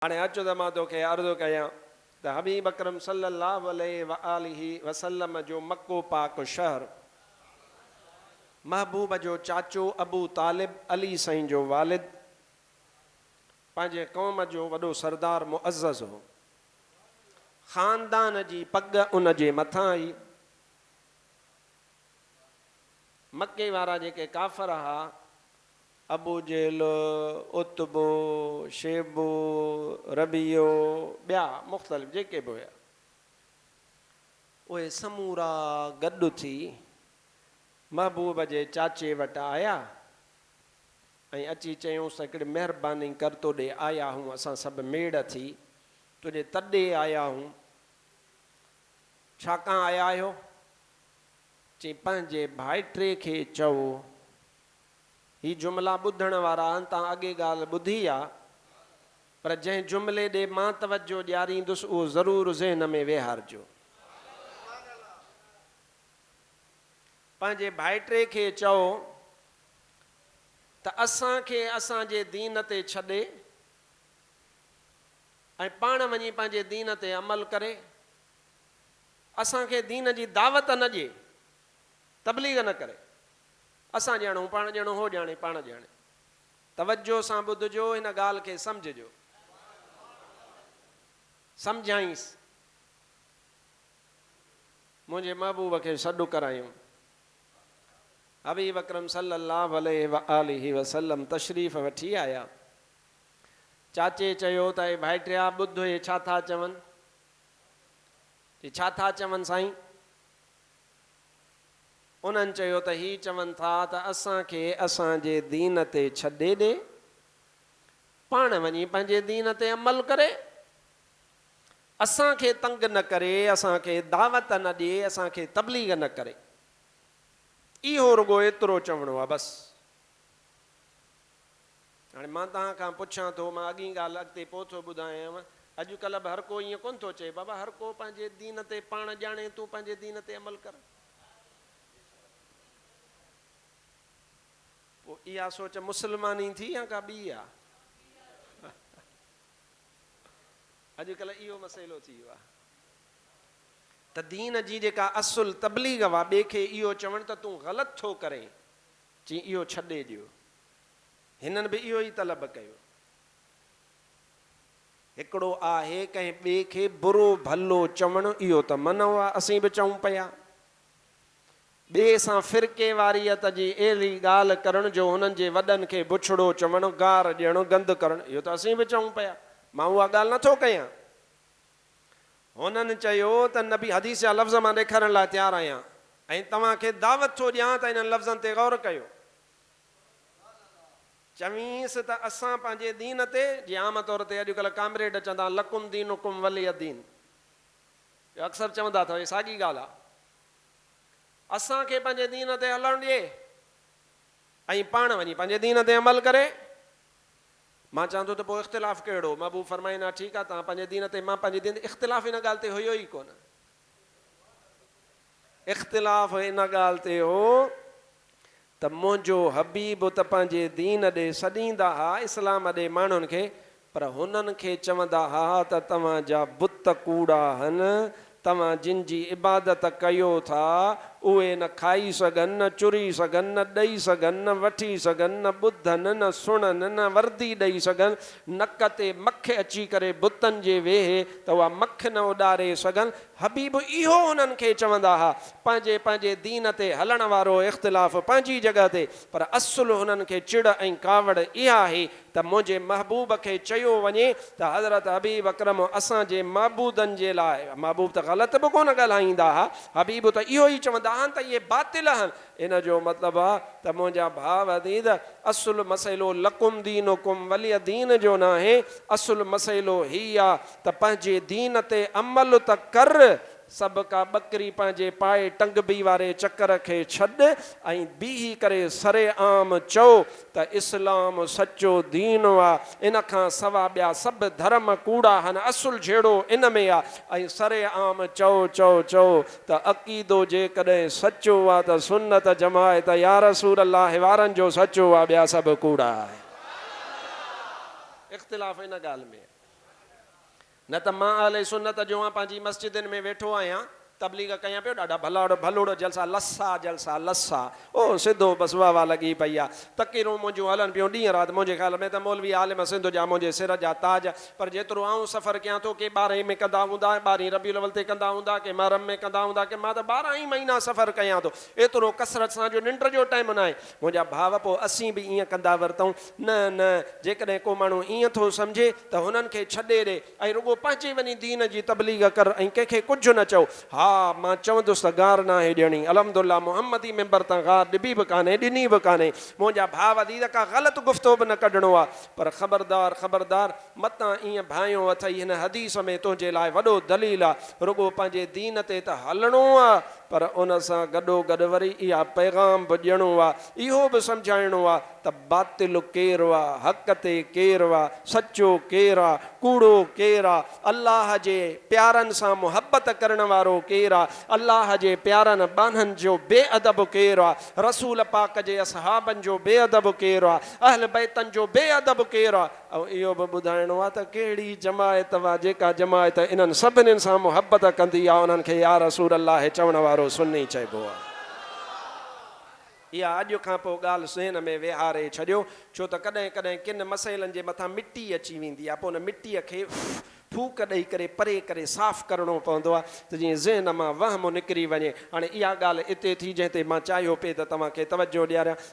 हाणे अचो त मां तोखे अर्ज़ु कयां त हबीब अकरम सल्लल्लाहु अलैहि वसल्लम जो मक्को पाक शहर, महबूब जो चाचो अबू तालिब अली साईं जो वालिद, पंहिंजे क़ौम जो वॾो सरदार मुअज़्ज़ज़ हो। ख़ानदान जी पग उन जे मथां आई। मके वारा जेके काफ़र हुआ, अबू जेल, उतबो, शेबो, रबियो, ॿिया मुख़्तलिफ़ जेके बि हुया, उहे समूरा गॾु थी महबूब जे चाचे वटि आया ऐं अची चयूंसि हिकिड़ी महिरबानी कर, तोॾे आया हूं असां सभु मेड़ थी, तुंहिंजे तॾे आया हूं। छाकाणि आया आहियो? चई पंहिंजे भाइटे खे चओ। ही जुमिला ॿुधण वारा आहिनि, तव्हां अॻे ॻाल्हि ॿुधी आहे, पर जंहिं जुमिले ॾे मां तवजो ॾियारींदुसि उहो ज़रूरु ज़हन में वेहारजो। पंहिंजे भाइटे खे चओ त असांखे असांजे दीन ते छॾे ऐं पाण वञी पंहिंजे दीन ते अमल करे, असांखे दीन जी दावत न ॾिए, तबलीग न करे। असां ॼाणूं, पाण ॼाणूं, हो ॼाणे, पाण ॼाणे। तवजो सां ॿुधिजो, हिन ॻाल्हि खे सम्झिजो, सम्झाईंसि। मुंहिंजे महबूब खे सॾु करायूं। हबीब अकरम सल्लल्लाहु अलैहि वसल्लम तशरीफ़ वठी आया। चाचे चयो त भाइटिया ॿुध, हे छा था चवनि? छा था चवनि साईं? उन्हनि चयो त ही चवनि था त असांखे असांजे दीन ते छॾे ॾे, पाण वञी पंहिंजे दीन ते अमल करे, असांखे तंग न करे, असांखे दावत न ॾिए, असांखे तबलीग न करे। इहो रुगो एतिरो चवणो आहे बसि। हाणे मां तव्हां खां पुछां थो, मां अॻी ॻाल्हि अॻिते पोइ थो ॿुधायांव। अॼुकल्ह बि हर को ईअं कोन थो चए बाबा हर को पंहिंजे दीन ते पाण ॼाणे, तूं पंहिंजे दीन ते अमल कर। पोइ इहा सोच मुस्लमानी थी या का ॿी आहे? अॼुकल्ह इहो मसइलो थी वियो आहे त दीन जी जेका असुल तबलीग आहे, ॿिए खे इहो चवणु त तूं ग़लति थो करे, चई इहो छॾे ॾियो। हिननि बि इहो ई तलब कयो। हिकिड़ो आहे कंहिं ॿिए खे बुरो भलो चवणु, इहो त मनो आहे, असीं बि चऊं पिया। ॿिए सां फ़िरके वारियत जी अहिड़ी ॻाल्हि करण जो, हुननि जे वॾनि खे बुछड़ो चवणु, गार ॾियणु, गंद करणु, इहो त असीं बि चऊं पिया। मां उहा ॻाल्हि नथो कयां। हुननि चयो त नबी हदीस जा लफ़्ज़ मां ॾेखारण लाइ तयारु आहियां ऐं तव्हांखे दावत थो ॾियां त हिननि लफ़्ज़नि ते गौर कयो। चवींसि त असां पंहिंजे दीन ते, जीअं आम तौर ते अॼुकल्ह कामरेड चवंदा लकुम दीनुकुम वलिय दीन, अक्सर चवंदा अथव, इहा साॻी ॻाल्हि आहे। असांखे पंहिंजे दीन ते हलणु ॾिए ऐं पाण वञी पंहिंजे दीन ते अमल करे। मां चवां थो त पोइ इख़्तिलाफ़ कहिड़ो? महबूब फरमाईंदा ठीकु आहे, तव्हां पंहिंजे दीन ते, मां पंहिंजे दीन ते। इख़्तिलाफ़ हिन ॻाल्हि ते हुयो ई कोन। इख़्तिलाफ़ हिन ॻाल्हि ते हो त मुंहिंजो हबीब त पंहिंजे दीन ॾे सॾींदा हुआ, इस्लाम ॾे माण्हुनि खे, पर हुननि खे चवंदा हुआ त तव्हांजा बुत कूड़ा आहिनि, तव्हां जिन जी इबादत कयो था उहे न खाई सघनि, न चुरी सघनि, न ॾेई सघनि, न वठी सघनि, न ॿुधनि, न सुणनि, न वर्दी ॾेई सघनि, नक ते मख अची करे बुतनि जे वेहे त उहा मख न उॾारे सघनि। हबीब इहो हुननि खे चवंदा हुआ। पंहिंजे पंहिंजे दीन ते हलण वारो इख़्तिलाफ़ पंहिंजी जॻह ते, पर असुलु हुननि खे चिड़ ऐं कावड़ इहा आहे त मुंहिंजे महबूब खे चयो वञे त हज़रत हबीब अकरम असांजे महबूदनि जे लाइ, महबूब त ग़लति बि कोन ॻाल्हाईंदा हुआ, हबीब त इहो ई चवंदा आहिनि त इहे बातिल आहिनि। इन जो मतिलबु आहे त मुंहिंजा भाउ अदीद, असुलु मसइलो लकुम दीनुकुम वलिय दीन जो न आहे। असुलु मसइलो हीअ आहे त पंहिंजे दीन ते अमल त कर, सभु का ॿकरी पंहिंजे पाए टंगबी वारे चकर खे छॾ ऐं बीही करे सरे आम चओ त इस्लाम सचो दीन आहे, इन खां सवा ॿिया सभु धर्म कूड़ा आहिनि, असुलु जहिड़ो इन में आहे। ऐं सरे आम चओ चओ चओ त अक़ीदो जेकॾहिं सचो आहे त सुन्नत जमायत या रसूल अल्लाह वारनि जो सचो आहे, ॿिया सभु कूड़ा आहे। इख़्तिलाफ़ इन ॻाल्हि में। न त मां अहले सुन्नत जो आहियां, पंहिंजी मस्जिदनि में वेठो आहियां, तबलीग कयां पियो, ॾाढा भलोड़ो जलसा, लसा ओ सिधो बस वाह लॻी पई आहे, तकीरूं मुंहिंजूं हलनि पियूं ॾींहं राति। मुंहिंजे ख़्याल में त मौलवी आलिम सिंध जा मुंहिंजे सिर जा ताज, पर जेतिरो आऊं सफ़र कयां थो, के 12 में कंदा हूंदा, 12 रबीउल अव्वल ते कंदा हूंदा, के मुहर्रम में कंदा हूंदा, के मां त 12 ई महीना सफ़र कयां थो, एतिरो कसरत सां जो निंड जो टाइम न आहे। मुंहिंजा भाउ, पोइ असीं बि ईअं कंदा वरितऊं न, जेकॾहिं को माण्हू ईअं थो सम्झे त हुननि खे छॾे ॾे ऐं रुॻो पंहिंजी वञी दीन जी तबलीग कर ऐं कंहिंखे कुझु न चओ। हा, मां चवंदुसि त गार न आहे ॾियणी, अलहमदुलिल्लाह मुहम्मदी मेंबर तां गार ॾिबी बि कान्हे, ॾिनी बि कान्हे। मुंहिंजा भाउ दीद का ग़लति गुफ़्तो बि न कढणो आहे, पर ख़बरदार मतां ईअं भाइयो अथई, हिन हदीस में तुंहिंजे लाइ वॾो दलील आहे, रुॻो पंहिंजे दीन ते त हलणो आहे, पर उन सां गॾोगॾु वरी इहा पैगाम बि ॾियणो आहे, इहो बि सम्झाइणो आहे त बातिल केरु आहे, हक़ ते केरु आहे, सचो केरु आहे, कूड़ो केरु आहे, अलाह जे प्यारनि सां मुहबत करण वारो केरु आहे, अलाह जे प्यारनि बाननि जो बेअदब केरु आहे, रसूल पाक जे असहाबनि जो बेअदब केरु आहे, अहल बैतनि जो बेअदब केरु आहे। ऐं इहो बि ॿुधाइणो आहे त कहिड़ी जमायत आहे जेका जमायत इन्हनि सभिनीनि सां मुहबत कंदी आहे, उन्हनि खे या रसूल अल्लाह चवण वारो सुन्नी चइबो आहे। इहा अॼु खां पोइ ॻाल्हि ज़हन में विहारे छॾियो, छो त कॾहिं कॾहिं किन मसइलनि जे मथां मिटी अची वेंदी आहे, पोइ उन मिटीअ खे फूक ॾेई करे परे करे साफ़ु करिणो पवंदो आहे, त जीअं ज़हन मां वहम निकिरी वञे। हाणे इहा ॻाल्हि हिते थी, जंहिं ते मां चाहियो पिए त तव्हांखे तवजो ॾियारियां।